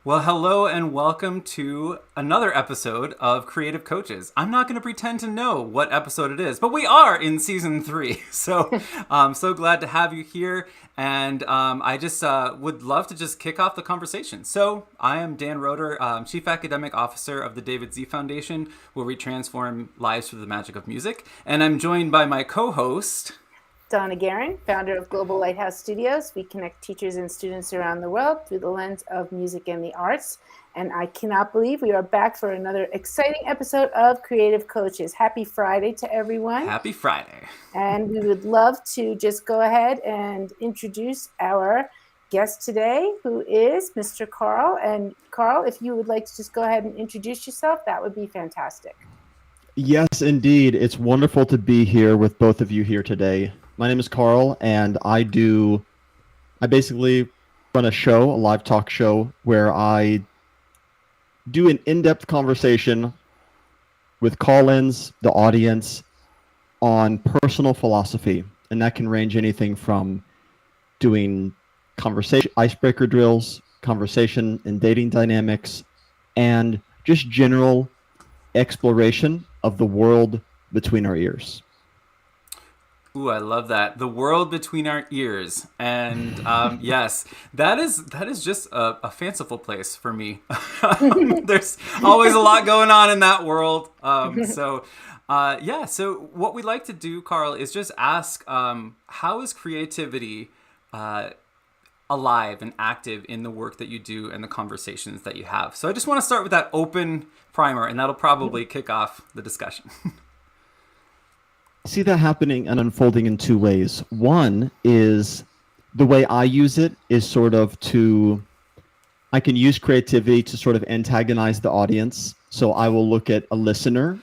Well, hello and welcome to another episode of Creative Coaches. I'm not going to pretend to know what episode it is, but we are in season three. So I'm so glad to have you here. And I just would love to just kick off the conversation. So I am Dan Roeder, Chief Academic Officer of the David Z Foundation, where we transform lives through the magic of music. And I'm joined by my co-host, Donna Guerin, founder of Global Lighthouse Studios. We connect teachers and students around the world through the lens of music and the arts. And I cannot believe we are back for another exciting episode of Creative Coaches. Happy Friday to everyone. Happy Friday. And we would love to just go ahead and introduce our guest today, who is Mr. Carl. And Carl, if you would like to just go ahead and introduce yourself, that would be fantastic. Yes, indeed. It's wonderful to be here with both of you here today. My name is Carl, and I basically run a live talk show, where I do an in-depth conversation with call-ins, the audience, on personal philosophy. And that can range anything from doing conversation icebreaker drills, conversation and dating dynamics, and just general exploration of the world between our ears. Ooh, I love that. The world between our ears. And yes, that is just a fanciful place for me. There's always a lot going on in that world. So what we like to do, Carl, is just ask, how is creativity alive and active in the work that you do and the conversations that you have? So I just want to start with that open primer, and that'll probably kick off the discussion. See that happening and unfolding in two ways. One is the way I use it is I can use creativity to sort of antagonize the audience. So I will look at a listener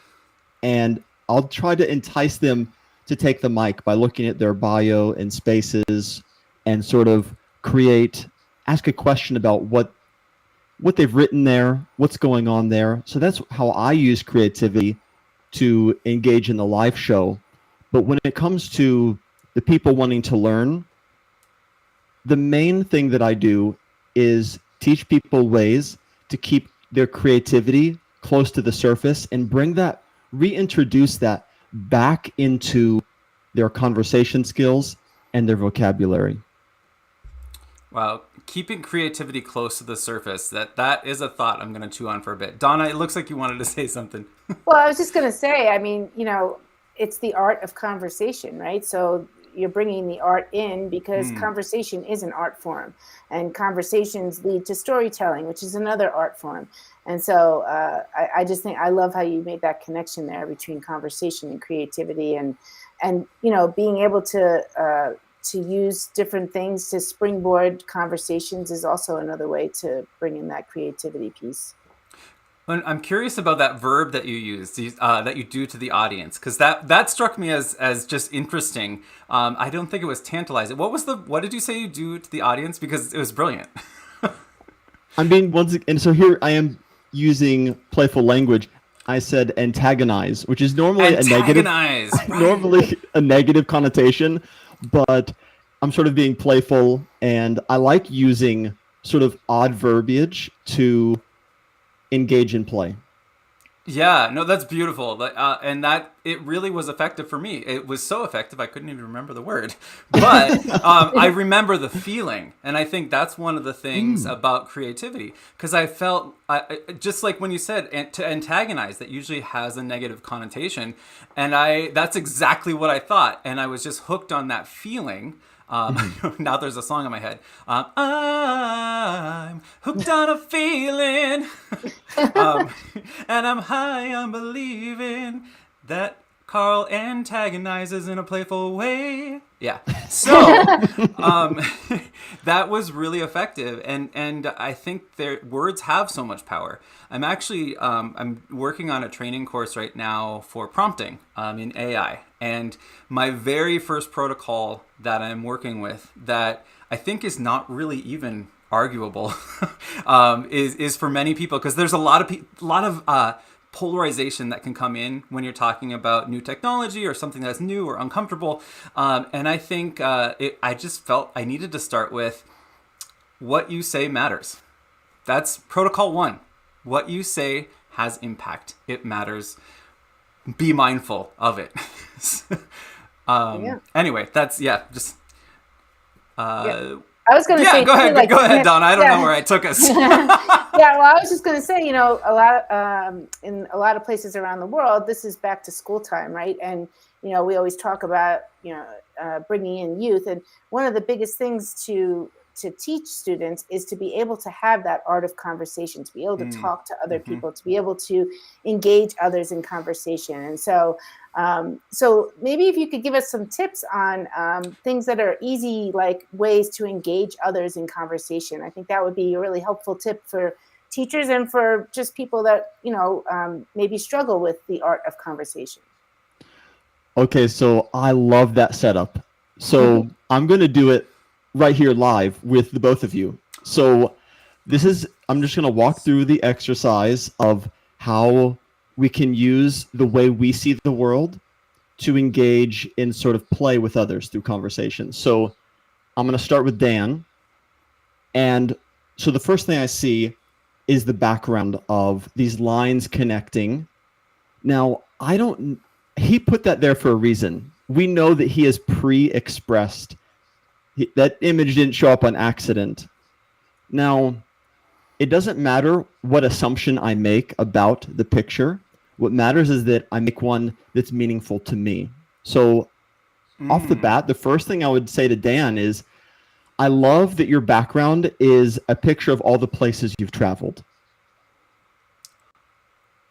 and I'll try to entice them to take the mic by looking at their bio and spaces and sort of ask a question about what they've written there, what's going on there. So that's how I use creativity to engage in the live show. But when it comes to the people wanting to learn, the main thing that I do is teach people ways to keep their creativity close to the surface and reintroduce that back into their conversation skills and their vocabulary. Wow, keeping creativity close to the surface, that is a thought I'm going to chew on for a bit. Donna, it looks like you wanted to say something. Well, I was just going to say, I mean, it's the art of conversation, right? So you're bringing the art in because conversation is an art form, and conversations lead to storytelling, which is another art form. And so I just think I love how you made that connection there between conversation and creativity, and being able to use different things to springboard conversations is also another way to bring in that creativity piece. And I'm curious about that verb that you use, that you do to the audience, because that struck me as just interesting. I don't think it was tantalizing. What did you say you do to the audience? Because it was brilliant. And so here I am using playful language. I said antagonize, which is normally Antagonize, right. normally a negative connotation, but I'm sort of being playful, and I like using sort of odd verbiage to engage in play. Yeah, no, that's beautiful. And that it really was effective for me. It was so effective I couldn't even remember the word, but I remember the feeling, and I think that's one of the things about creativity, because I felt just like when you said to antagonize, that usually has a negative connotation, and that's exactly what I thought, and I was just hooked on that feeling. Now there's a song in my head. I'm hooked on a feeling, and I'm high on believing that Carl antagonizes in a playful way. Yeah. So that was really effective, and I think their words have so much power. I'm working on a training course right now for prompting in AI, and my very first protocol that I'm working with, that I think is not really even arguable, is for many people, because there's a lot of polarization that can come in when you're talking about new technology or something that's new or uncomfortable. And I think I just felt I needed to start with what you say matters. That's protocol one. What you say has impact. It matters. Be mindful of it. Anyway, that's just. I was going to say, go ahead, go ahead, Donna. I don't know where I took us. Well, I was just going to say, in a lot of places around the world, this is back to school time, right? And we always talk about bringing in youth, and one of the biggest things to teach students is to be able to have that art of conversation, to be able to talk to other people, to be able to engage others in conversation. And so maybe if you could give us some tips on things that are easy, like ways to engage others in conversation. I think that would be a really helpful tip for teachers and for just people that, maybe struggle with the art of conversation. Okay, so I love that setup. So I'm going to do it right here live with the both of you. So I'm just going to walk through the exercise of how we can use the way we see the world to engage in sort of play with others through conversation. So I'm going to start with Dan. And so the first thing I see is the background of these lines connecting. Now, he put that there for a reason. We know that he has pre-expressed. That image didn't show up on accident. Now, it doesn't matter what assumption I make about the picture. What matters is that I make one that's meaningful to me. So off the bat, the first thing I would say to Dan is, I love that your background is a picture of all the places you've traveled.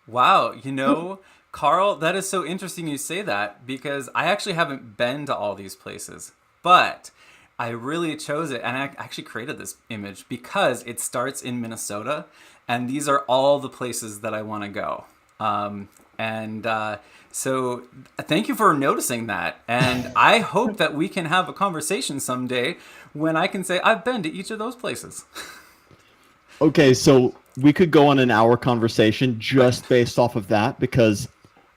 Wow. Carl, that is so interesting you say that, because I actually haven't been to all these places, but I really chose it, and I actually created this image because it starts in Minnesota, and these are all the places that I want to go. So thank you for noticing that, and I hope that we can have a conversation someday when I can say I've been to each of those places. Okay, so we could go on an hour conversation just based off of that, because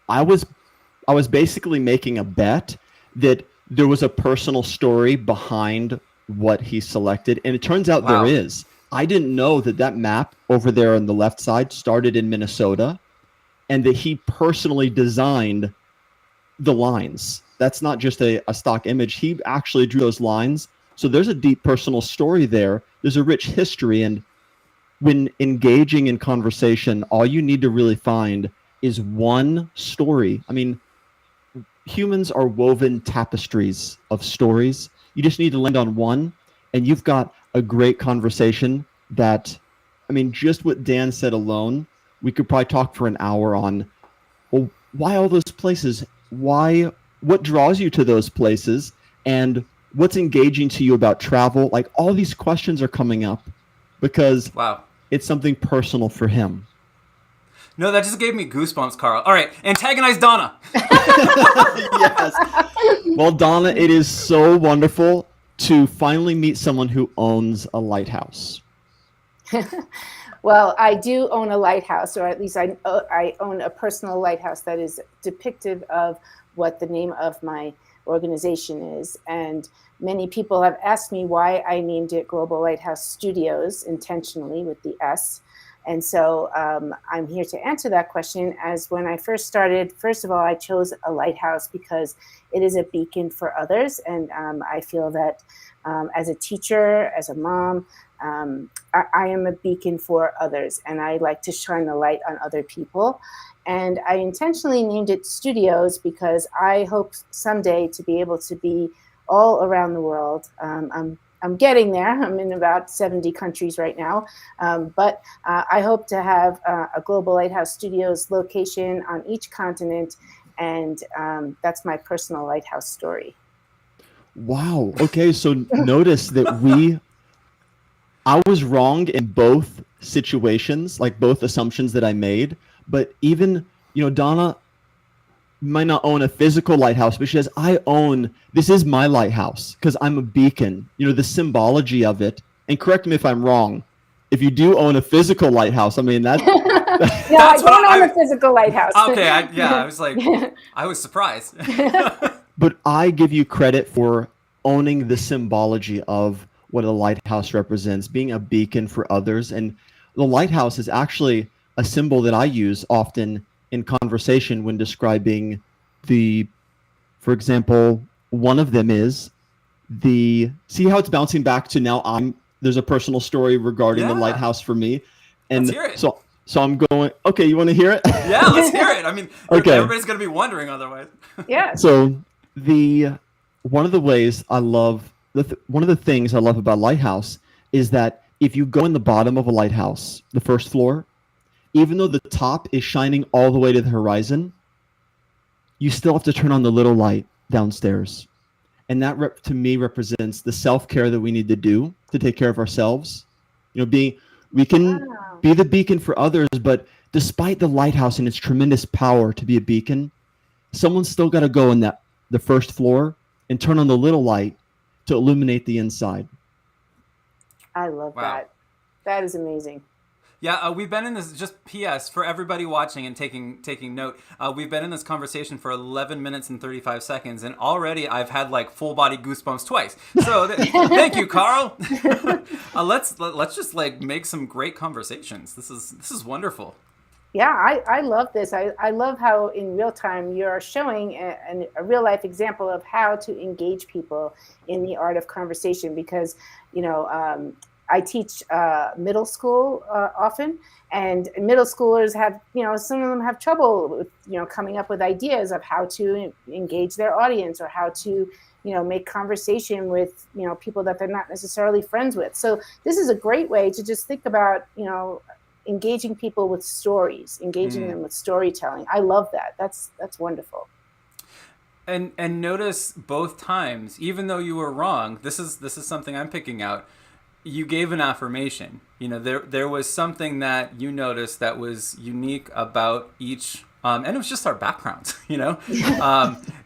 I was basically making a bet that there was a personal story behind what he selected, and it turns out there is. I didn't know that map over there on the left side started in Minnesota, and that he personally designed the lines. That's not just a stock image. He actually drew those lines. So there's a deep personal story there. There's a rich history, and when engaging in conversation, all you need to really find is one story. I mean, humans are woven tapestries of stories. You just need to land on one, and you've got a great conversation that, just what Dan said alone, we could probably talk for an hour on, well, why all those places? What draws you to those places? And what's engaging to you about travel? Like, all these questions are coming up because it's something personal for him. No, that just gave me goosebumps, Carl. All right, antagonize Donna. Yes. Well, Donna, it is so wonderful to finally meet someone who owns a lighthouse. Well, I do own a lighthouse, or at least I own a personal lighthouse that is depictive of what the name of my organization is. And many people have asked me why I named it Global Lighthouse Studios intentionally with the S. And so I'm here to answer that question. As when I first started, first of all, I chose a lighthouse because it is a beacon for others. And I feel that as a teacher, as a mom, I am a beacon for others. And I like to shine the light on other people. And I intentionally named it Studios because I hope someday to be able to be all around the world. I'm getting there. I'm in about 70 countries right now. But I hope to have a Global Lighthouse Studios location on each continent. And that's my personal lighthouse story. Wow. Okay. So notice that I was wrong in both situations, like both assumptions that I made. But even, Donna might not own a physical lighthouse, but she says, this is my lighthouse because I'm a beacon, the symbology of it. And correct me if I'm wrong. If you do own a physical lighthouse, that. No, I don't own a physical lighthouse. Okay. I was like, I was surprised. But I give you credit for owning the symbology of what a lighthouse represents, being a beacon for others. And the lighthouse is actually a symbol that I use often in conversation when describing for example, one of them is see how it's bouncing back to now there's a personal story regarding the lighthouse for me. And let's hear it. So I'm going, okay, you want to hear it? Yeah, let's hear it. I mean, okay. Everybody's going to be wondering otherwise. Yeah. So one of the ways I love, one of the things I love about Lighthouse is that if you go in the bottom of a lighthouse, the first floor, even though the top is shining all the way to the horizon, you still have to turn on the little light downstairs. And that to me represents the self-care that we need to do to take care of ourselves. You know, we can be the beacon for others, but despite the lighthouse and its tremendous power to be a beacon, someone's still got to go in the first floor and turn on the little light to illuminate the inside. I love that. That is amazing. Yeah, we've been in this, just PS, for everybody watching and taking note, we've been in this conversation for 11 minutes and 35 seconds, and already I've had like full body goosebumps twice. So thank you, Carl. Let's just like make some great conversations. This is wonderful. Yeah, I love this. I love how in real time you're showing a real life example of how to engage people in the art of conversation, because, you know, I teach middle school often, and middle schoolers have, you know, some of them have trouble with, you know, coming up with ideas of how to engage their audience or how to, you know, make conversation with, you know, people that they're not necessarily friends with. So this is a great way to just think about, you know, engaging people with stories, engaging them with storytelling. I love that. That's wonderful. And notice both times, even though you were wrong, this is something I'm picking out. You gave an affirmation. You know, there was something that you noticed that was unique about each, and it was just our backgrounds, you know?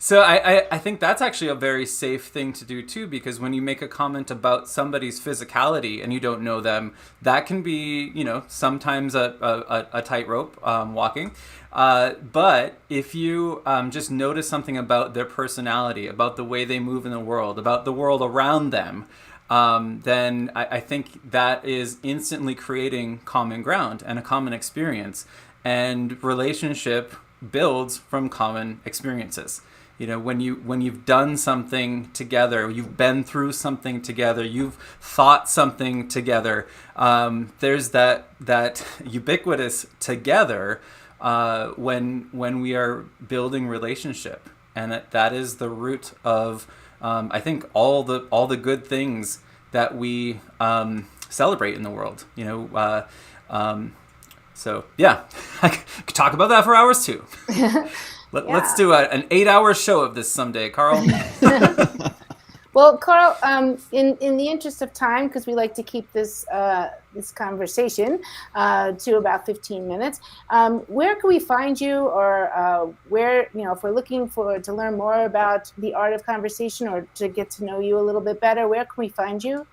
So I think that's actually a very safe thing to do too, because when you make a comment about somebody's physicality and you don't know them, that can be, you know, sometimes a tightrope walking. But if you just notice something about their personality, about the way they move in the world, about the world around them, then I think that is instantly creating common ground and a common experience. And relationship builds from common experiences. You know, when you've done something together, you've been through something together, you've thought something together, there's that ubiquitous together when we are building relationship. And that is the root of I think all the good things that we celebrate in the world, you know. So yeah, I could talk about that for hours too. Let's do an 8-hour show of this someday, Carl. Well, Carl, in the interest of time, because we like to keep this conversation to about 15 minutes, where can we find you, or where, you know, if we're looking to learn more about the art of conversation or to get to know you a little bit better, where can we find you?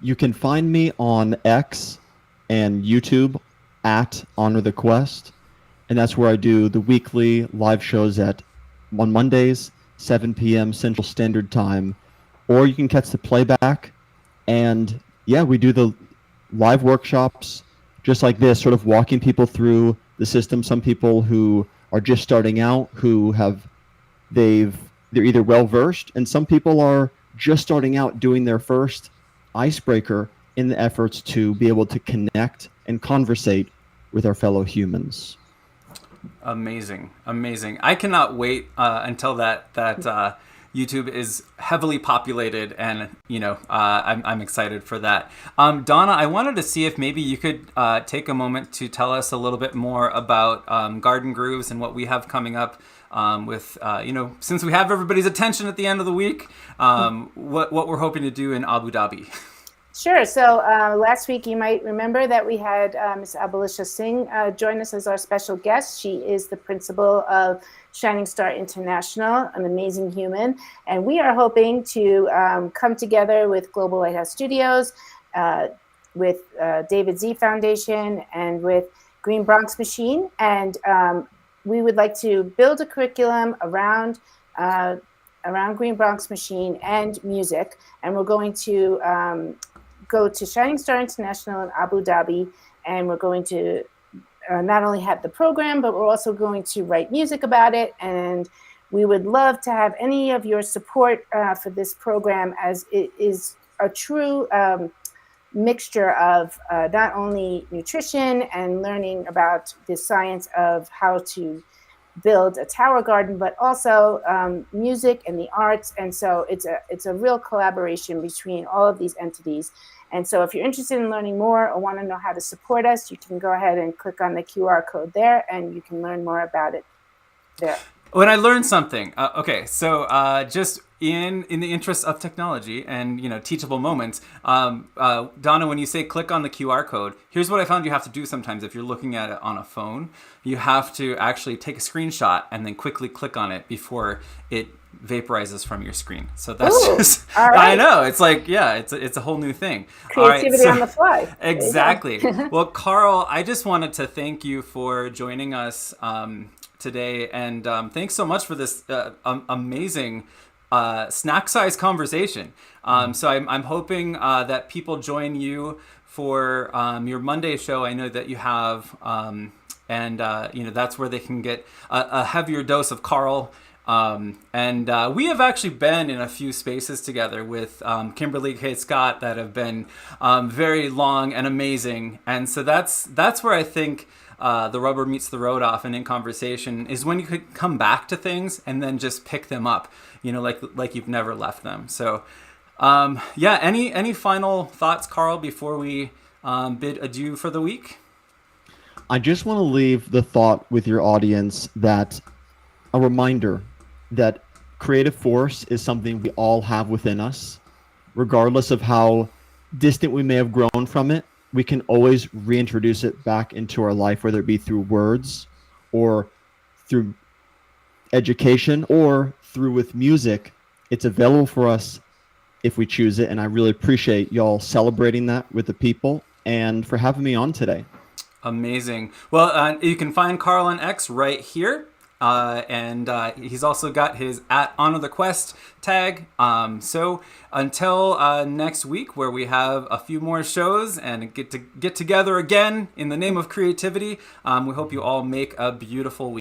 You can find me on X and YouTube at Honor the Quest, and that's where I do the weekly live shows on Mondays, 7 p.m. Central Standard Time, or you can catch the playback. And yeah, we do the live workshops just like this, sort of walking people through the system. Some people who are just starting out, they're either well versed, and some people are just starting out doing their first icebreaker in the efforts to be able to connect and conversate with our fellow humans. Amazing. I cannot wait until that YouTube is heavily populated, and you know, I'm excited for that. Donna, I wanted to see if maybe you could take a moment to tell us a little bit more about Garden Grooves and what we have coming up with, you know, since we have everybody's attention at the end of the week, what we're hoping to do in Abu Dhabi. Sure. So last week, you might remember that we had Ms. Abalisha Singh join us as our special guest. She is the principal of Shining Star International, an amazing human. And we are hoping to come together with Global Lighthouse Studios, with David Z Foundation, and with Green Bronx Machine. And we would like to build a curriculum around Green Bronx Machine and music. And we're going to go to Shining Star International in Abu Dhabi, and we're going to not only have the program, but we're also going to write music about it. And we would love to have any of your support for this program, as it is a true mixture of not only nutrition and learning about the science of how to build a tower garden, but also music and the arts. And so it's a real collaboration between all of these entities. And so if you're interested in learning more or want to know how to support us, you can go ahead and click on the QR code there, and you can learn more about it there. When I learned something, okay, so just in the interest of technology and teachable moments, Donna, when you say click on the QR code, here's what I found you have to do sometimes if you're looking at it on a phone. You have to actually take a screenshot and then quickly click on it before it vaporizes from your screen. So that's just, all right. I know, it's like, yeah, it's a whole new thing. Creativity on the fly. Exactly. Well, Carl, I just wanted to thank you for joining us today, and thanks so much for this amazing snack-sized conversation. So I'm hoping that people join you for your Monday show. I know that you have, and that's where they can get a heavier dose of Carl. And we have actually been in a few spaces together with Kimberly K. Scott that have been very long and amazing. And so that's where I think the rubber meets the road often in conversation, is when you could come back to things and then just pick them up, like you've never left them. So any final thoughts, Carl, before we bid adieu for the week? I just want to leave the thought with your audience, that a reminder that creative force is something we all have within us. Regardless of how distant we may have grown from it, we can always reintroduce it back into our life, whether it be through words or through education or through with music. It's available for us if we choose it. And I really appreciate y'all celebrating that with the people and for having me on today. Amazing. Well, you can find Carl on X right here. And he's also got his @HonorTheQuest tag. So until next week, where we have a few more shows and get together again in the name of creativity, we hope you all make a beautiful week.